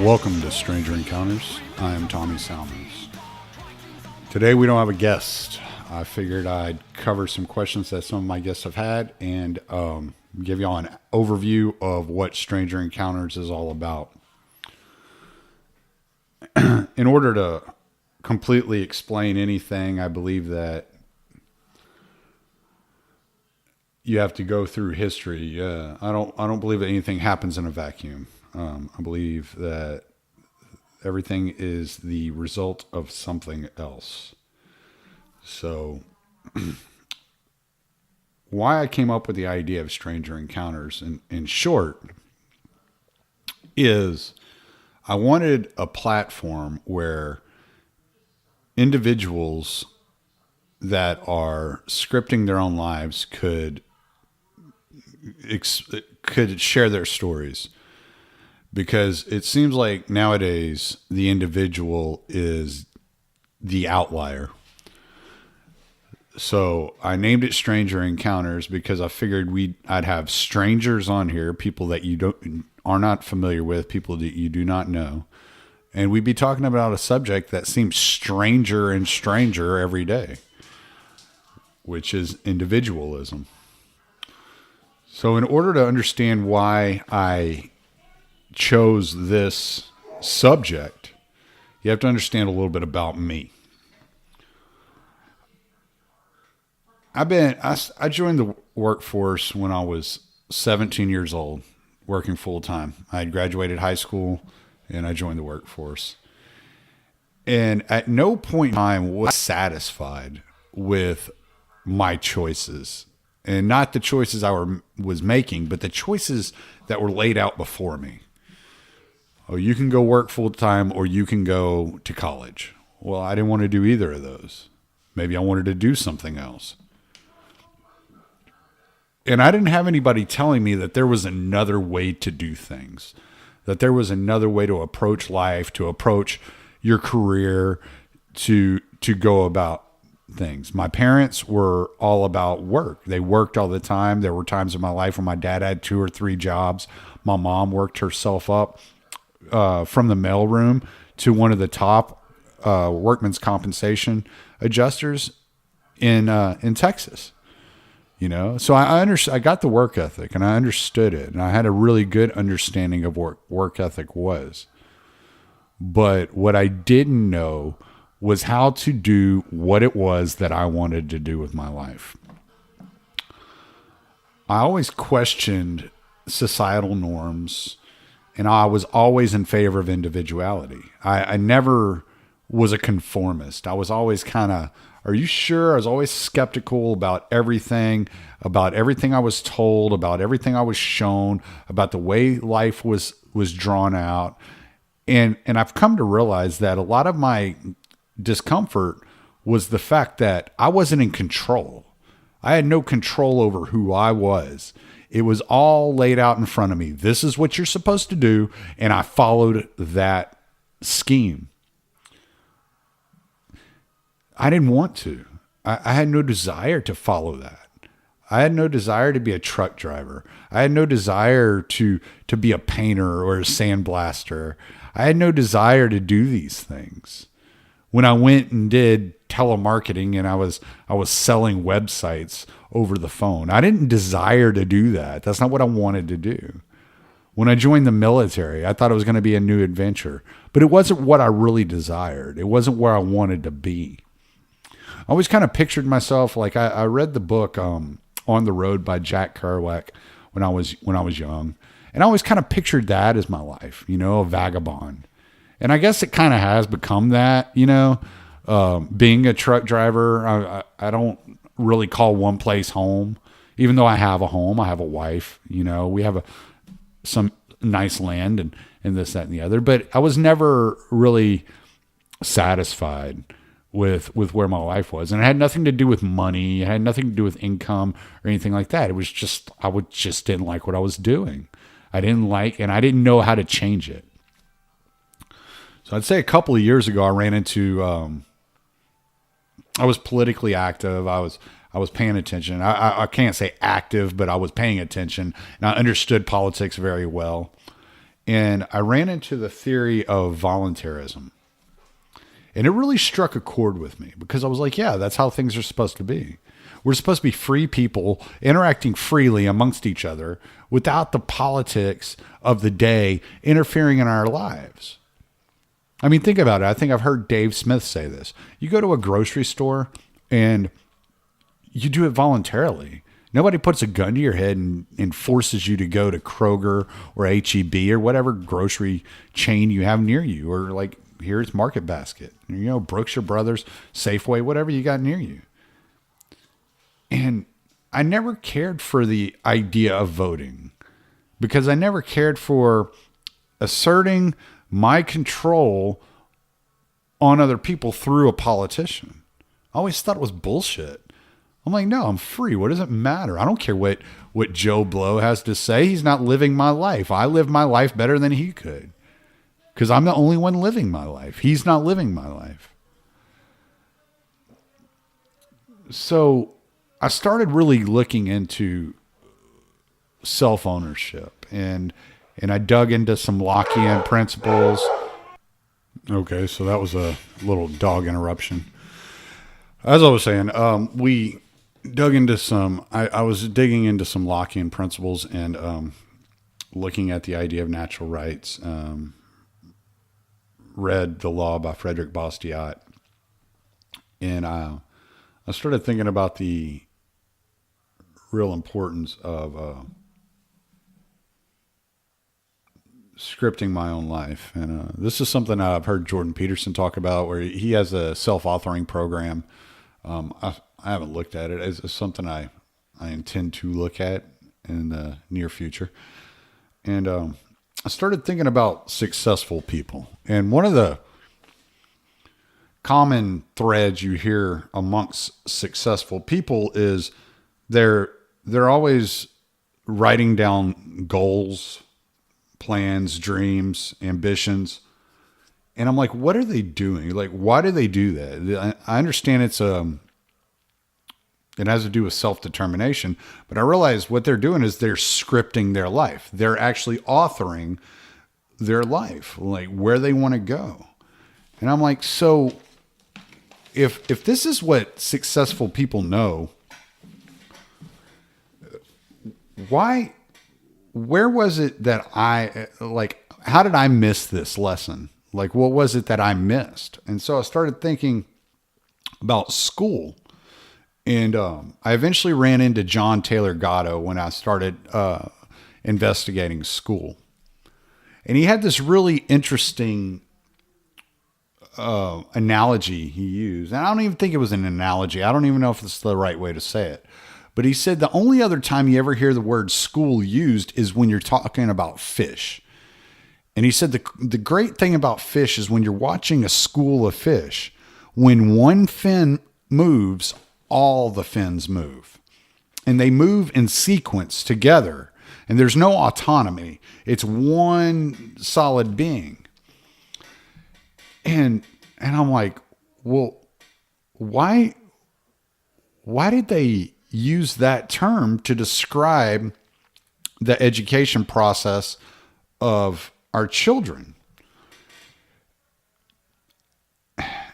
Welcome to Stranger Encounters. I am Tommy Salmons. Today we don't have a guest. I figured I'd cover some questions that some of my guests have had and give you all an overview of what Stranger Encounters is all about. In order to completely explain anything, I believe that you have to go through history. I don't believe that anything happens in a vacuum. I believe that everything is the result of something else. So why I came up with the idea of Stranger Encounters in short is I wanted a platform where individuals that are scripting their own lives could share their stories, because it seems like nowadays the individual is the outlier. So I named it Stranger Encounters because I figured I'd have strangers on here, people that you are not familiar with, people that you do not know, and we'd be talking about a subject that seems stranger and stranger every day, which is individualism. So in order to understand why I chose this subject, you have to understand a little bit about me. I joined the workforce when I was 17 years old, working full time. I had graduated high school and I joined the workforce. And at no point in time was I satisfied with my choices. And not the choices I was making, but the choices that were laid out before me. Oh, you can go work full time or you can go to college. Well, I didn't want to do either of those. Maybe I wanted to do something else. And I didn't have anybody telling me that there was another way to do things, that there was another way to approach life, to approach your career, to go about things. My parents were all about work. They worked all the time. There were times in my life when my dad had 2 or 3 jobs. My mom worked herself up from the mailroom to one of the top workman's compensation adjusters in Texas. You know, so I got the work ethic and I understood it, and I had a really good understanding of what work ethic was. But what I didn't know was how to do what it was that I wanted to do with my life. I always questioned societal norms, and I was always in favor of individuality. I never was a conformist. I was always kind of, are you sure? I was always skeptical about everything I was told, about everything I was shown, about the way life was drawn out. And I've come to realize that a lot of my discomfort was the fact that I wasn't in control. I had no control over who I was. It was all laid out in front of me. This is what you're supposed to do. And I followed that scheme. I didn't want to. I had no desire to follow that. I had no desire to be a truck driver. I had no desire to be a painter or a sandblaster. I had no desire to do these things. When I went and did telemarketing and I was selling websites over the phone, I didn't desire to do that. That's not what I wanted to do. When I joined the military, I thought it was going to be a new adventure, but it wasn't what I really desired. It wasn't where I wanted to be. I always kind of pictured myself like I read the book On the Road by Jack Kerouac when I was young, and I always kind of pictured that as my life, you know, a vagabond. And I guess it kind of has become that, you know, being a truck driver. I don't really call one place home, even though I have a home. I have a wife, you know, we have some nice land and this, that, and the other. But I was never really satisfied with where my life was. And it had nothing to do with money. It had nothing to do with income or anything like that. It was just, just didn't like what I was doing. I didn't like, and I didn't know how to change it. So I'd say a couple of years ago, I ran into, I was politically active. I was paying attention. I can't say active, but I was paying attention and I understood politics very well. And I ran into the theory of voluntarism. And it really struck a chord with me because I was like, yeah, that's how things are supposed to be. We're supposed to be free people interacting freely amongst each other without the politics of the day interfering in our lives. I mean, think about it. I think I've heard Dave Smith say this. You go to a grocery store and you do it voluntarily. Nobody puts a gun to your head and forces you to go to Kroger or H-E-B or whatever grocery chain you have near you. Or like, here's Market Basket, Brookshire Brothers, Safeway, whatever you got near you. And I never cared for the idea of voting because I never cared for asserting my control on other people through a politician. I always thought it was bullshit. I'm like, no, I'm free. What does it matter? I don't care what Joe Blow has to say. He's not living my life. I live my life better than he could because I'm the only one living my life. He's not living my life. So I started really looking into self-ownership and I dug into some Lockean principles. Okay, so that was a little dog interruption. As I was saying, we dug into I was digging into some Lockean principles and looking at the idea of natural rights. Read The Law by Frederick Bastiat. And I started thinking about the real importance of scripting my own life. And this is something I've heard Jordan Peterson talk about, where he has a self-authoring program. I haven't looked at it. It's something I intend to look at in the near future. And I started thinking about successful people. And one of the common threads you hear amongst successful people is they're always writing down goals, plans, dreams, ambitions. And I'm like, what are they doing? Like, why do they do that? I understand it has to do with self-determination, but I realize what they're doing is they're scripting their life. They're actually authoring their life, like where they want to go. And I'm like, so if this is what successful people know, where was it that how did I miss this lesson? Like, what was it that I missed? And so I started thinking about school. And I eventually ran into John Taylor Gatto when I started investigating school. And he had this really interesting analogy he used. And I don't even think it was an analogy. I don't even know if it's the right way to say it. But he said the only other time you ever hear the word school used is when you're talking about fish. And he said the great thing about fish is when you're watching a school of fish, when one fin moves, all the fins move. And they move in sequence together. And there's no autonomy. It's one solid being. And I'm like, well, why did they use that term to describe the education process of our children?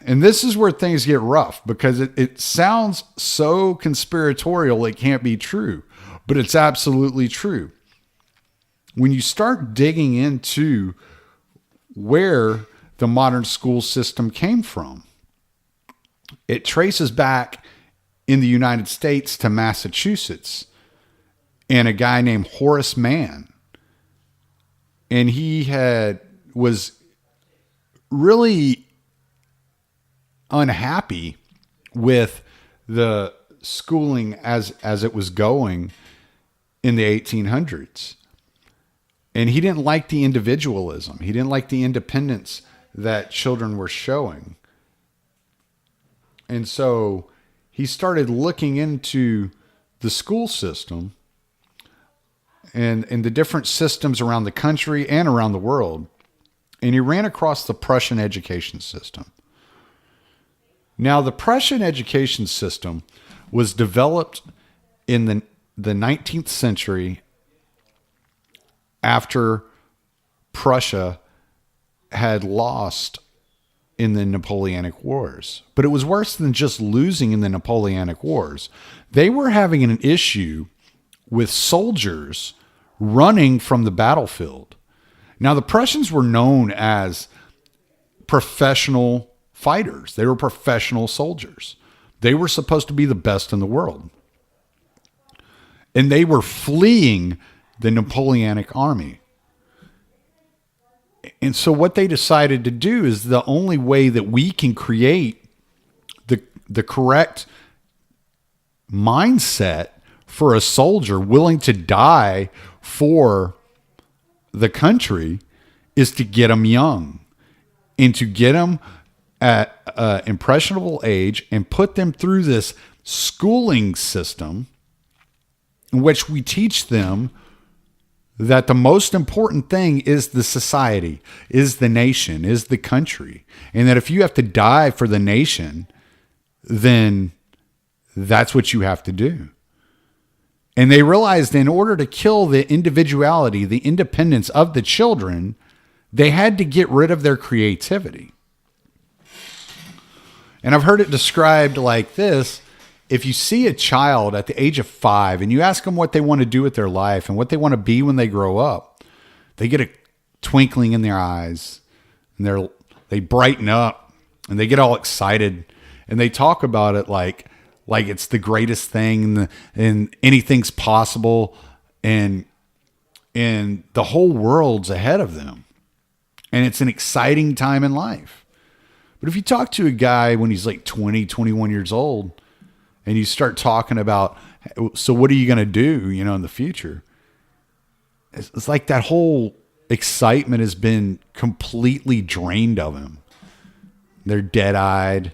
And this is where things get rough because it sounds so conspiratorial it can't be true, but it's absolutely true. When you start digging into where the modern school system came from, it traces back in the United States to Massachusetts and a guy named Horace Mann. And he was really unhappy with the schooling as it was going in the 1800s. And he didn't like the individualism. He didn't like the independence that children were showing. And so he started looking into the school system and the different systems around the country and around the world. And he ran across the Prussian education system. Now, the Prussian education system was developed in the 19th century after Prussia had lost in the Napoleonic Wars. But it was worse than just losing in the Napoleonic Wars. They were having an issue with soldiers running from the battlefield. Now, the Prussians were known as professional fighters. They were professional soldiers. They were supposed to be the best in the world. And they were fleeing the Napoleonic army. And so what they decided to do is the only way that we can create the correct mindset for a soldier willing to die for the country is to get them young and to get them at an impressionable age and put them through this schooling system in which we teach them that the most important thing is the society, is the nation, is the country. And that if you have to die for the nation, then that's what you have to do. And they realized in order to kill the individuality, the independence of the children, they had to get rid of their creativity. And I've heard it described like this. If you see a child at the age of 5 and you ask them what they want to do with their life and what they want to be when they grow up, they get a twinkling in their eyes and they brighten up and they get all excited and they talk about it like it's the greatest thing and anything's possible and the whole world's ahead of them. And it's an exciting time in life. But if you talk to a guy when he's like 20, 21 years old, and you start talking about, so what are you going to do, in the future? It's like that whole excitement has been completely drained of him. They're dead-eyed.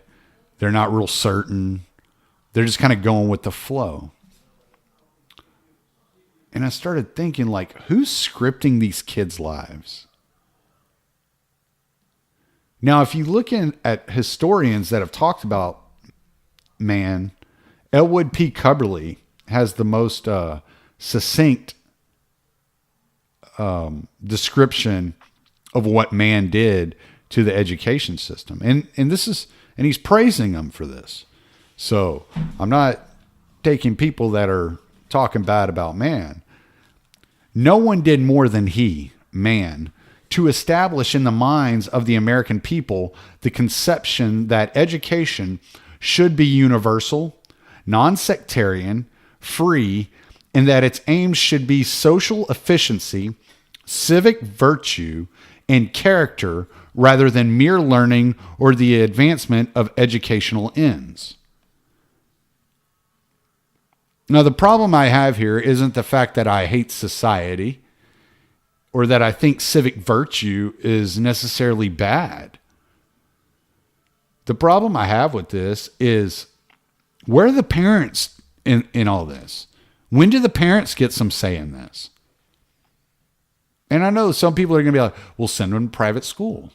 They're not real certain. They're just kind of going with the flow. And I started thinking, who's scripting these kids' lives? Now, if you look at historians that have talked about man, Elwood P. Cubberley has the most succinct description of what man did to the education system. And he's praising them for this. So I'm not taking people that are talking bad about man. No one did more than he, man, to establish in the minds of the American people the conception that education should be universal, non-sectarian, free, and that its aims should be social efficiency, civic virtue, and character rather than mere learning or the advancement of educational ends. Now, the problem I have here isn't the fact that I hate society or that I think civic virtue is necessarily bad. The problem I have with this is, where are the parents in all this? When do the parents get some say in this? And I know some people are going to be like, well, send them to private school.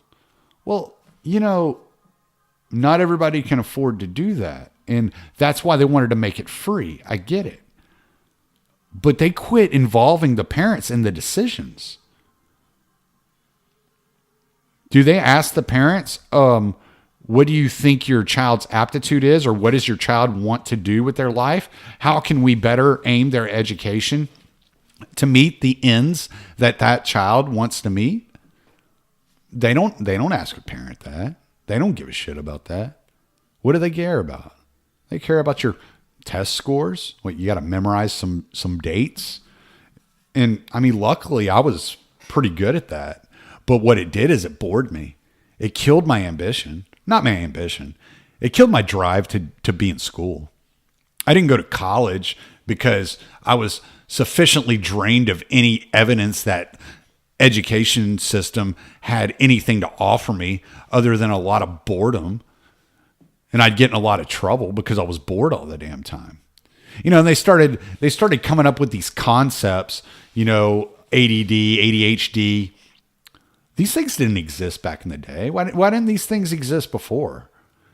Well, not everybody can afford to do that. And that's why they wanted to make it free. I get it. But they quit involving the parents in the decisions. Do they ask the parents, what do you think your child's aptitude is, or what does your child want to do with their life? How can we better aim their education to meet the ends that child wants to meet? They don't ask a parent that. They don't give a shit about that. What do they care about? They care about your test scores. What, you got to memorize some dates? And I mean, luckily I was pretty good at that. But what it did is it bored me. It killed my ambition. Not my ambition. It killed my drive to be in school. I didn't go to college because I was sufficiently drained of any evidence that education system had anything to offer me other than a lot of boredom. And I'd get in a lot of trouble because I was bored all the damn time. And they started coming up with these concepts, ADD, ADHD. These things didn't exist back in the day. Why didn't these things exist before?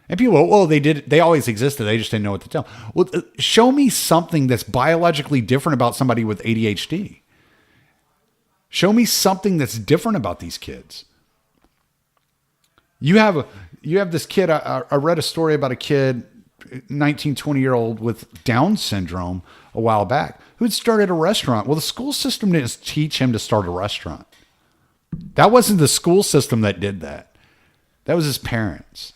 And people, they did. They always existed. They just didn't know what to tell. Well, show me something that's biologically different about somebody with ADHD. Show me something that's different about these kids. You have this kid. I read a story about a kid, 19, 20-year-old with Down syndrome a while back, who had started a restaurant. Well, the school system didn't teach him to start a restaurant. That wasn't the school system that did that. That was his parents.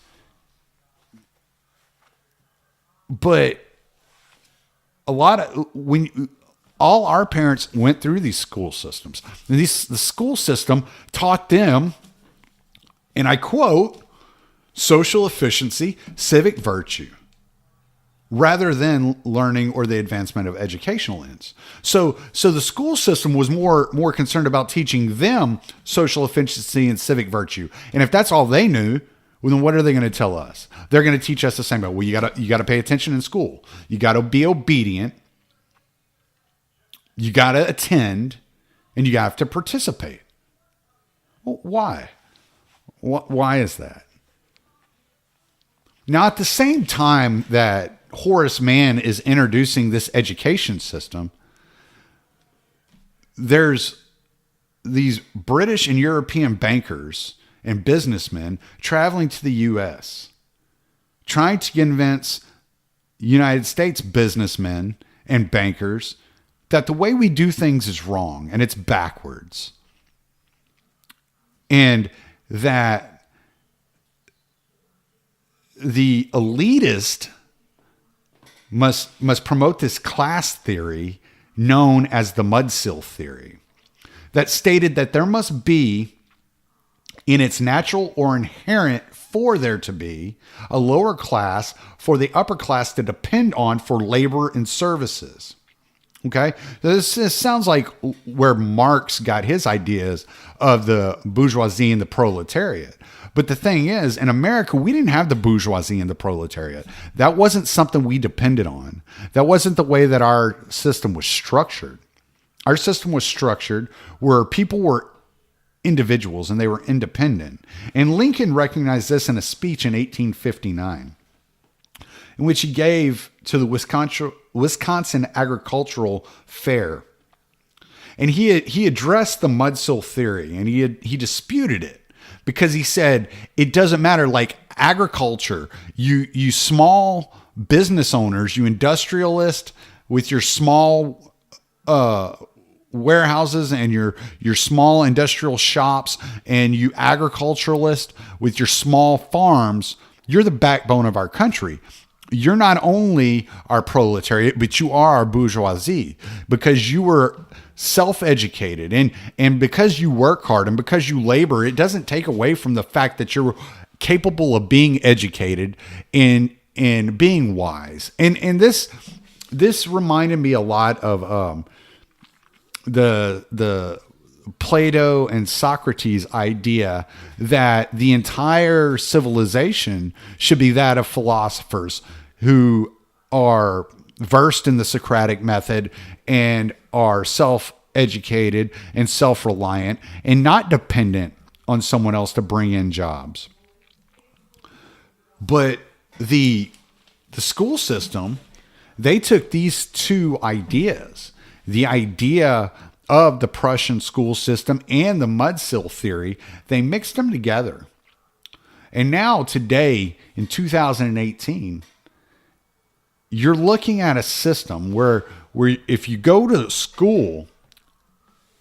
But all our parents went through these school systems. And the school system taught them, and I quote, social efficiency, civic virtue, rather than learning or the advancement of educational ends. So the school system was more concerned about teaching them social efficiency and civic virtue. And if that's all they knew, well, then what are they going to tell us? They're going to teach us the same. Well, you gotta pay attention in school. You got to be obedient. You got to attend, and you have to participate. Well, why? Why is that? Now, at the same time that Horace Mann is introducing this education system, there's these British and European bankers and businessmen traveling to the U.S., trying to convince United States businessmen and bankers that the way we do things is wrong and it's backwards. And that the elitist must promote this class theory known as the mudsill theory, that stated that there must be, in its natural or inherent for there to be, a lower class for the upper class to depend on for labor and services. Okay, this sounds like where Marx got his ideas of the bourgeoisie and the proletariat. But the thing is, in America, we didn't have the bourgeoisie and the proletariat. That wasn't something we depended on. That wasn't the way that our system was structured. Our system was structured where people were individuals and they were independent. And Lincoln recognized this in a speech in 1859, in which he gave to the Wisconsin Agricultural Fair. And he addressed the mudsill theory, and he disputed it because he said it doesn't matter. Like agriculture, you small business owners, you industrialists with your small warehouses and your small industrial shops, and you agriculturalists with your small farms, you're the backbone of our country. You're not only our proletariat, but you are our bourgeoisie, because you were self-educated and because you work hard and because you labor. It doesn't take away from the fact that you're capable of being educated and being wise. And this reminded me a lot of the Plato and Socrates idea that the entire civilization should be that of philosophers who are versed in the Socratic method and are self-educated and self-reliant and not dependent on someone else to bring in jobs. But the school system, they took these two ideas, the idea of the Prussian school system and the mudsill theory, they mixed them together. And now today in 2018, you're looking at a system where if you go to school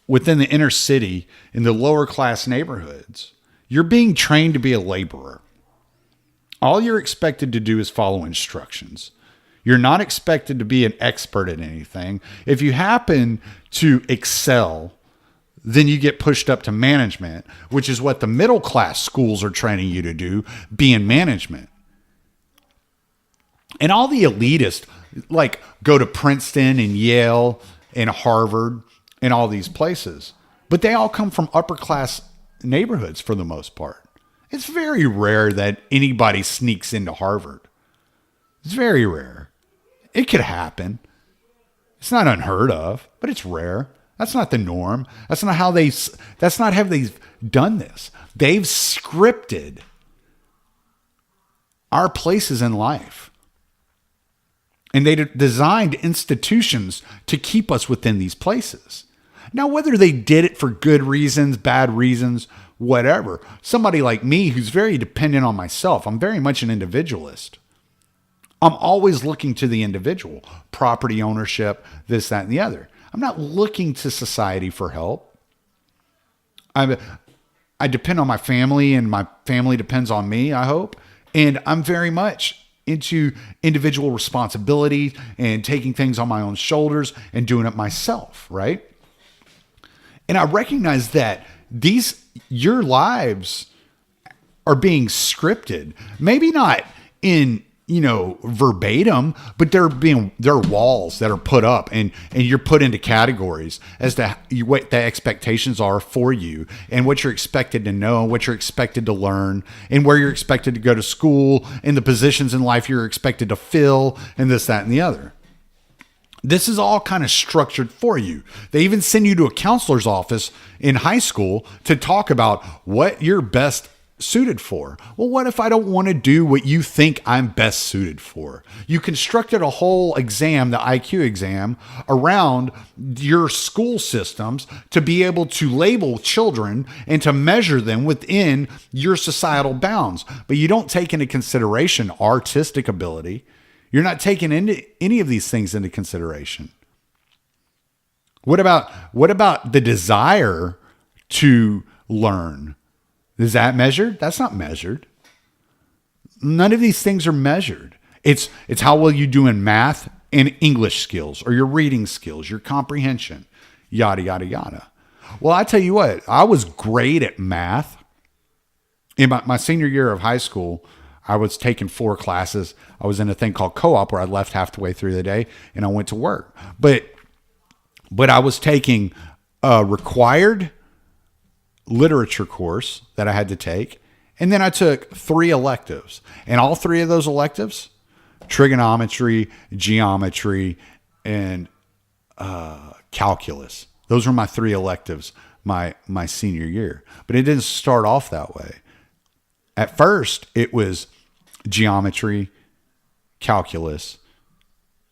within the inner city in the lower class neighborhoods, you're being trained to be a laborer. All you're expected to do is follow instructions. You're not expected to be an expert at anything. If you happen to excel, then you get pushed up to management, which is what the middle class schools are training you to do, be in management. And all the elitists, like, go to Princeton and Yale and Harvard and all these places, but they all come from upper class neighborhoods for the most part. It's very rare that anybody sneaks into Harvard. It's very rare. It could happen. It's not unheard of, but it's rare. That's not the norm. That's not how they've done this. They've scripted our places in life. And they designed institutions to keep us within these places. Now, whether they did it for good reasons, bad reasons, whatever, somebody like me who's very dependent on myself, I'm very much an individualist. I'm always looking to the individual, property ownership, this, that, and the other. I'm not looking to society for help. I depend on my family, and my family depends on me, I hope. And I'm very much into individual responsibility and taking things on my own shoulders and doing it myself, right? And I recognize that your lives are being scripted, maybe not in, verbatim, but there are walls that are put up, and you're put into categories as to what the expectations are for you, and what you're expected to know, what you're expected to learn, and where you're expected to go to school, and the positions in life you're expected to fill, and this, that, and the other. This is all kind of structured for you. They even send you to a counselor's office in high school to talk about what you're best suited for. Well, what if I don't want to do what you think I'm best suited for? You constructed a whole exam, the IQ exam, around your school systems to be able to label children and to measure them within your societal bounds. But you don't take into consideration artistic ability. You're not taking any of these things into consideration. What about the desire to learn? Is that measured? That's not measured. None of these things are measured. It's how well you do in math and English skills, or your reading skills, your comprehension, yada, yada, yada. Well, I tell you what, I was great at math. In my senior year of high school, I was taking 4 classes. I was in a thing called co-op where I left halfway through the day and I went to work. But I was taking a required literature course that I had to take. And then I took 3 electives. And all 3 of those electives, trigonometry, geometry, and calculus. Those were my 3 electives my senior year. But it didn't start off that way. At first, it was geometry, calculus,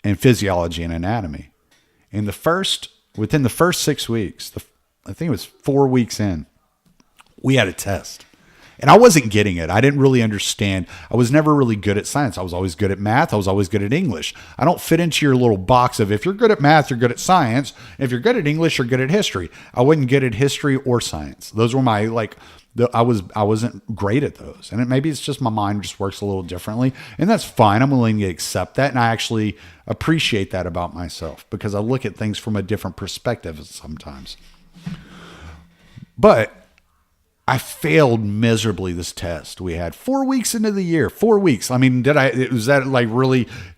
and physiology and anatomy. Within the first 6 weeks, I think it was 4 weeks in, we had a test. And I wasn't getting it. I didn't really understand. I was never really good at science. I was always good at math. I was always good at English. I don't fit into your little box of, if you're good at math, you're good at science. If you're good at English, you're good at history. I wasn't good at history or science. Those were my, I wasn't great at those. And maybe it's just my mind just works a little differently. And that's fine. I'm willing to accept that. And I actually appreciate that about myself, because I look at things from a different perspective sometimes. But I failed miserably this test. We had 4 weeks into the year, 4 weeks. I mean, did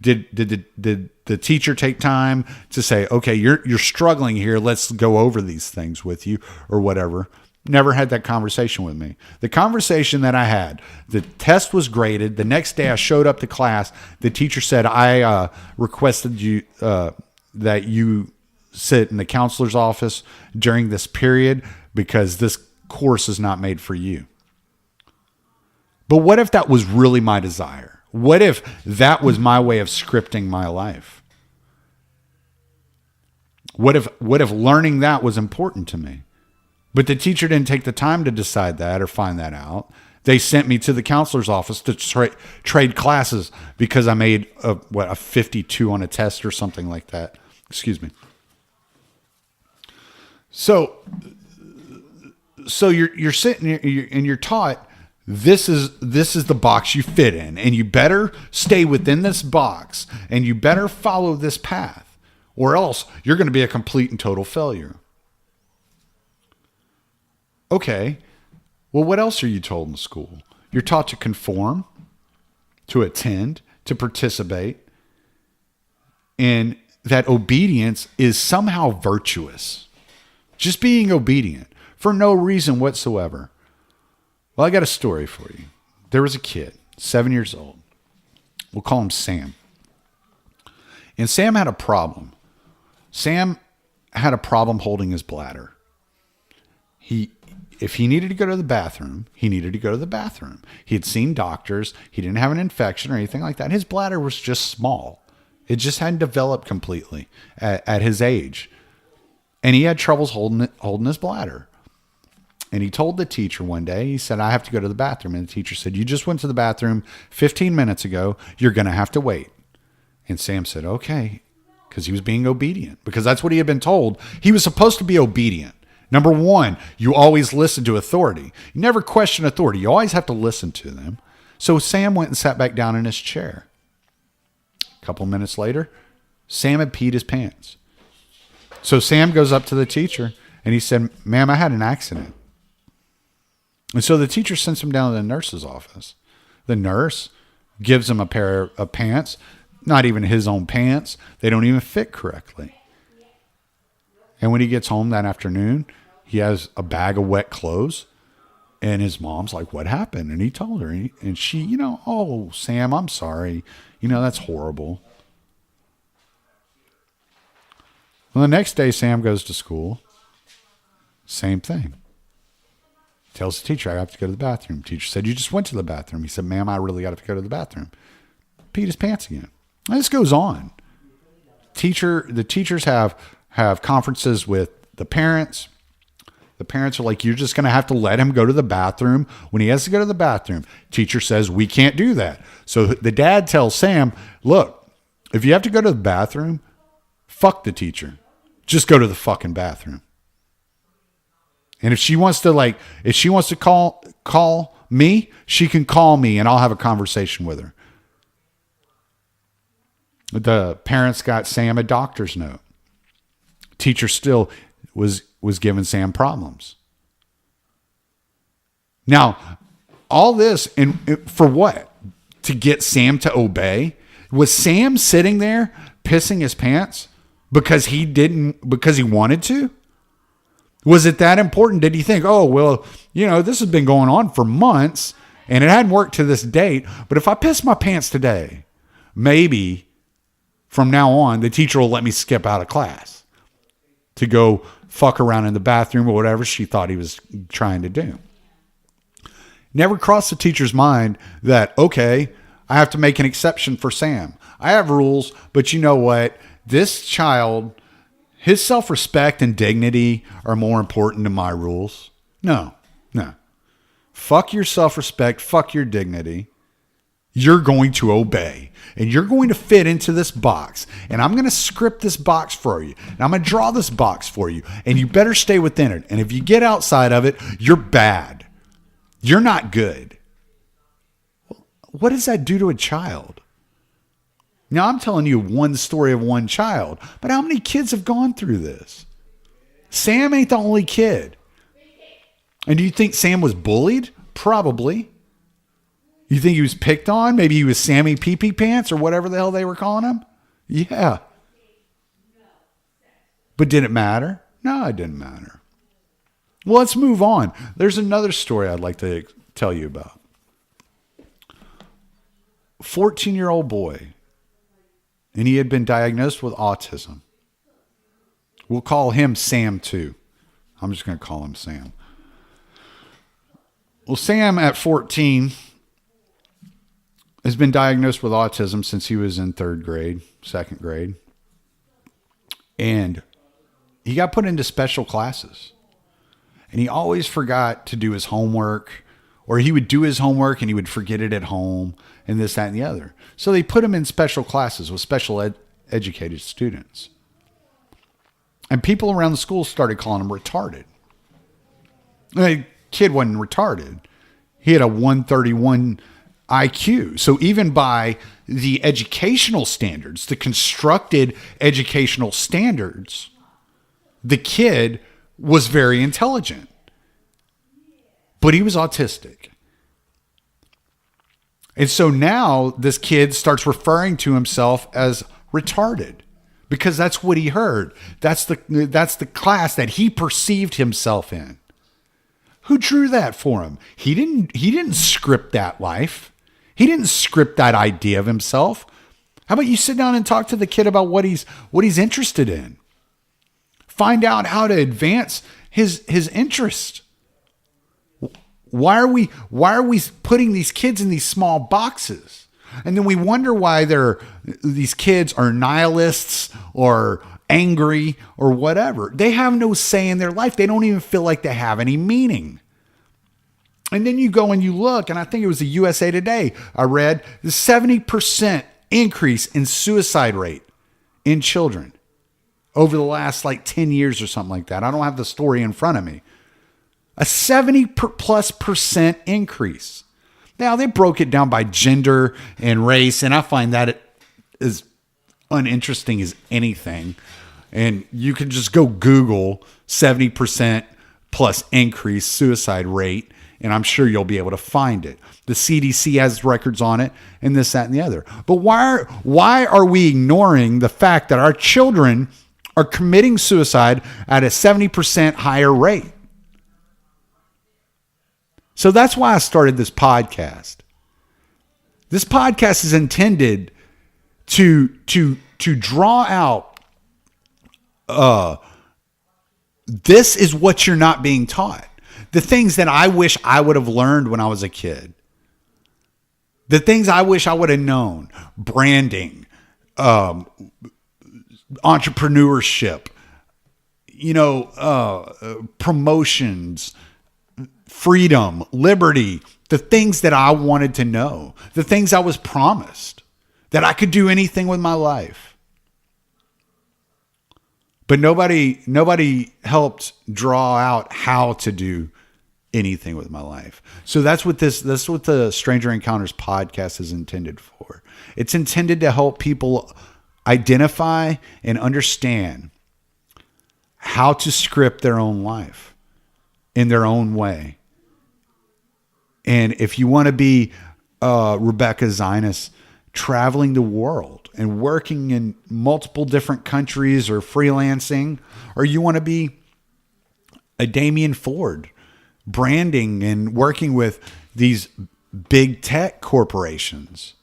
the teacher take time to say, okay, you're struggling here. Let's go over these things with you or whatever? Never had that conversation with me. The conversation that I had, the test was graded. The next day I showed up to class. The teacher said, I requested you that you sit in the counselor's office during this period because this course is not made for you. But what if that was really my desire? What if that was my way of scripting my life? What if learning that was important to me? But the teacher didn't take the time to decide that or find that out. They sent me to the counselor's office to trade classes because I made a 52 on a test or something like that. Excuse me. So you're sitting here and you're taught this is the box you fit in, and you better stay within this box, and you better follow this path, or else you're going to be a complete and total failure. Okay, well, what else are you told in school? You're taught to conform, to attend, to participate, and that obedience is somehow virtuous. Just being obedient for no reason whatsoever. Well, I got a story for you. There was a kid, 7 years old. We'll call him Sam. And Sam had a problem. Sam had a problem holding his bladder. If he needed to go to the bathroom, he needed to go to the bathroom. He had seen doctors. He didn't have an infection or anything like that. His bladder was just small. It just hadn't developed completely at his age. and he had troubles holding his bladder. And he told the teacher one day, he said, I have to go to the bathroom. And the teacher said, you just went to the bathroom 15 minutes ago. You're going to have to wait. And Sam said, okay, because he was being obedient, because that's what he had been told. He was supposed to be obedient. Number one, you always listen to authority. You never question authority. You always have to listen to them. So Sam went and sat back down in his chair. A couple minutes later, Sam had peed his pants. So Sam goes up to the teacher and he said, ma'am, I had an accident. And so the teacher sends him down to the nurse's office. The nurse gives him a pair of pants, not even his own pants. They don't even fit correctly. And when he gets home that afternoon, he has a bag of wet clothes. And his mom's like, what happened? And he told her. And she, oh, Sam, I'm sorry. That's horrible. Well, the next day, Sam goes to school. Same thing. Tells the teacher, I have to go to the bathroom. Teacher said, you just went to the bathroom. He said, ma'am, I really got to go to the bathroom. Peed his pants again. And this goes on. The teachers have conferences with the parents. The parents are like, you're just going to have to let him go to the bathroom when he has to go to the bathroom. Teacher says, we can't do that. So the dad tells Sam, look, if you have to go to the bathroom, fuck the teacher. Just go to the fucking bathroom. And if she wants to call me, she can call me and I'll have a conversation with her. The parents got Sam a doctor's note. Teacher still was giving Sam problems. Now, all this for what? To get Sam to obey? Was Sam sitting there pissing his pants because he wanted to? Was it that important? Did he think, oh, well, this has been going on for months and it hadn't worked to this date, but if I piss my pants today, maybe from now on, the teacher will let me skip out of class to go fuck around in the bathroom or whatever she thought he was trying to do. Never crossed the teacher's mind that, okay, I have to make an exception for Sam. I have rules, but you know what? This child, his self-respect and dignity are more important than my rules. No. Fuck your self-respect. Fuck your dignity. You're going to obey. And you're going to fit into this box. And I'm going to script this box for you. And I'm going to draw this box for you. And you better stay within it. And if you get outside of it, you're bad. You're not good. What does that do to a child? Now, I'm telling you one story of one child, but how many kids have gone through this? Sam ain't the only kid. And do you think Sam was bullied? Probably. You think he was picked on? Maybe he was Sammy Pee-Pee Pants or whatever the hell they were calling him? Yeah. But did it matter? No, it didn't matter. Well, let's move on. There's another story I'd like to tell you about. 14-year-old boy. And he had been diagnosed with autism. We'll call him Sam too. I'm just going to call him Sam. Well, Sam at 14 has been diagnosed with autism since he was in second grade. And he got put into special classes. And he always forgot to do his homework, or he would do his homework and he would forget it at home and this, that, and the other. So they put him in special classes with special educated students. And people around the school started calling him retarded. The kid wasn't retarded. He had a 131 IQ. So even by the educational standards, the constructed educational standards, the kid was very intelligent. But he was autistic. And so now this kid starts referring to himself as retarded because that's what he heard. That's the class that he perceived himself in. Who drew that for him? He didn't script that life. He didn't script that idea of himself. How about you sit down and talk to the kid about what he's interested in? Find out how to advance his interest. Why are we putting these kids in these small boxes? And then we wonder why these kids are nihilists or angry or whatever. They have no say in their life. They don't even feel like they have any meaning. And then you go and you look, and I think it was the USA Today, I read the 70% increase in suicide rate in children over the last like 10 years or something like that. I don't have the story in front of me. A 70+% increase. Now, they broke it down by gender and race, and I find that as uninteresting as anything. And you can just go Google 70% plus increase suicide rate, and I'm sure you'll be able to find it. The CDC has records on it, and this, that, and the other. But why are we ignoring the fact that our children are committing suicide at a 70% higher rate? So that's why I started this podcast. This podcast is intended to draw out, this is what you're not being taught. The things that I wish I would have learned when I was a kid. The things I wish I would have known. Branding, entrepreneurship, promotions, freedom, liberty, the things that I wanted to know, the things I was promised, that I could do anything with my life. But nobody helped draw out how to do anything with my life. So that's what the Stranger Encounters podcast is intended for. It's intended to help people identify and understand how to script their own life in their own way. And if you want to be Rebecca Zinas, traveling the world and working in multiple different countries or freelancing, or you want to be a Damian Ford, branding and working with these big tech corporations.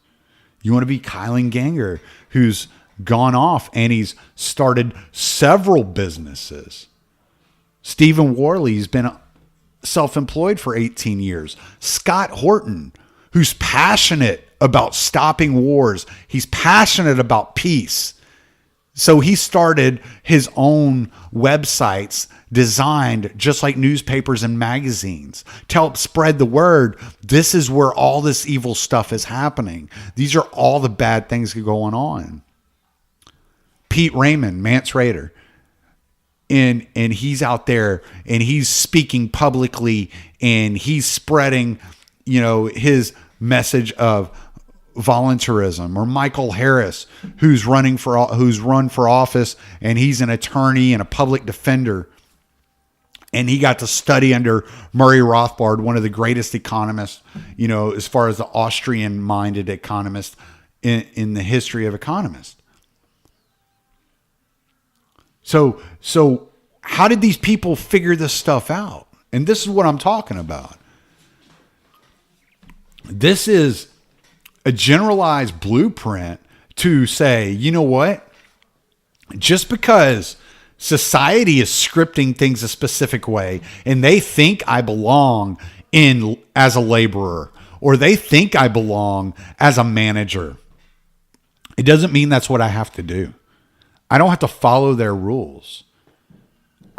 You want to be Kylan Ganger, who's gone off and he's started several businesses. Stephen Worley's been self-employed for 18 years. Scott Horton, who's passionate about stopping wars. He's passionate about peace. So he started his own websites designed just like newspapers and magazines to help spread the word. This is where all this evil stuff is happening. These are all the bad things going on. Pete Raymond, Mance Raider. And he's out there and he's speaking publicly and he's spreading, his message of voluntarism. Or Michael Harris, who's run for office, and he's an attorney and a public defender. And he got to study under Murray Rothbard, one of the greatest economists, as far as the Austrian-minded economist in the history of economists. So how did these people figure this stuff out? And this is what I'm talking about. This is a generalized blueprint to say, you know what? Just because society is scripting things a specific way and they think I belong as a laborer or they think I belong as a manager, it doesn't mean that's what I have to do. I don't have to follow their rules.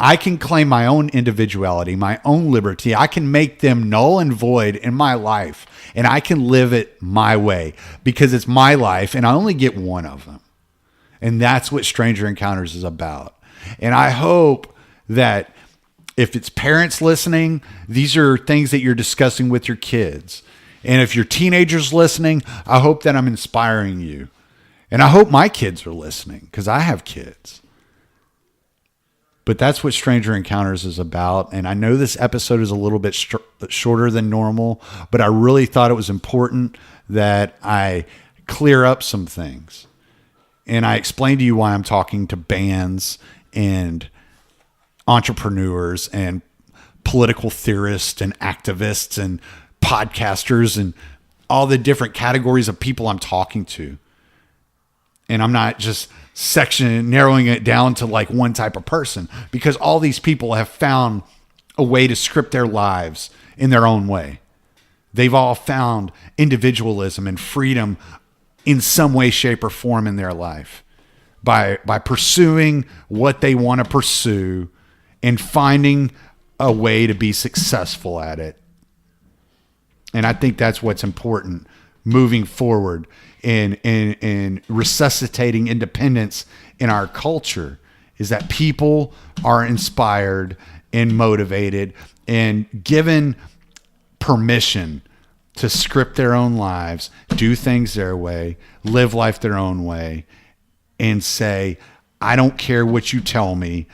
I can claim my own individuality, my own liberty. I can make them null and void in my life, and I can live it my way because it's my life, and I only get one of them. And that's what Stranger Encounters is about. And I hope that if it's parents listening, these are things that you're discussing with your kids. And if you're teenagers listening, I hope that I'm inspiring you. And I hope my kids are listening because I have kids. But that's what Stranger Encounters is about. And I know this episode is a little bit shorter than normal, but I really thought it was important that I clear up some things. And I explained to you why I'm talking to bands and entrepreneurs and political theorists and activists and podcasters and all the different categories of people I'm talking to. And I'm not just narrowing it down to like one type of person, because all these people have found a way to script their lives in their own way. They've all found individualism and freedom in some way, shape, or form in their life. by pursuing what they want to pursue and finding a way to be successful at it. And I think that's what's important moving forward in resuscitating independence in our culture, is that people are inspired and motivated and given permission to script their own lives, do things their way, live life their own way, and say, I don't care what you tell me.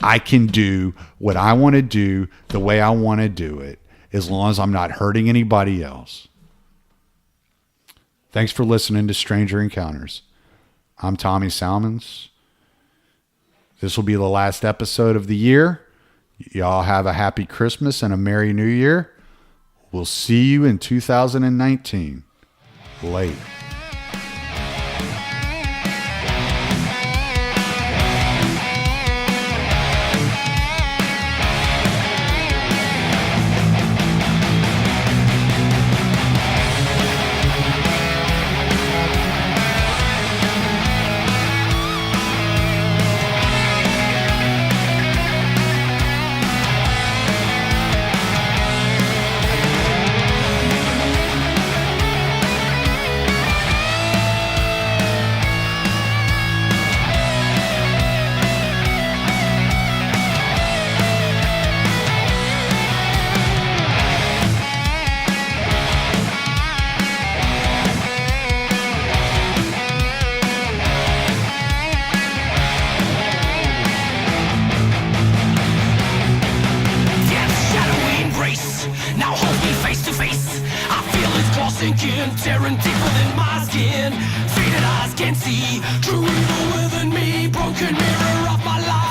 I can do what I want to do the way I want to do it, as long as I'm not hurting anybody else. Thanks for listening to Stranger Encounters. I'm Tommy Salmons. This will be the last episode of the year. Y'all have a happy Christmas and a Merry New Year. We'll see you in 2019. Later. Tearing deep within my skin, faded eyes can see true evil within me, broken mirror of my life.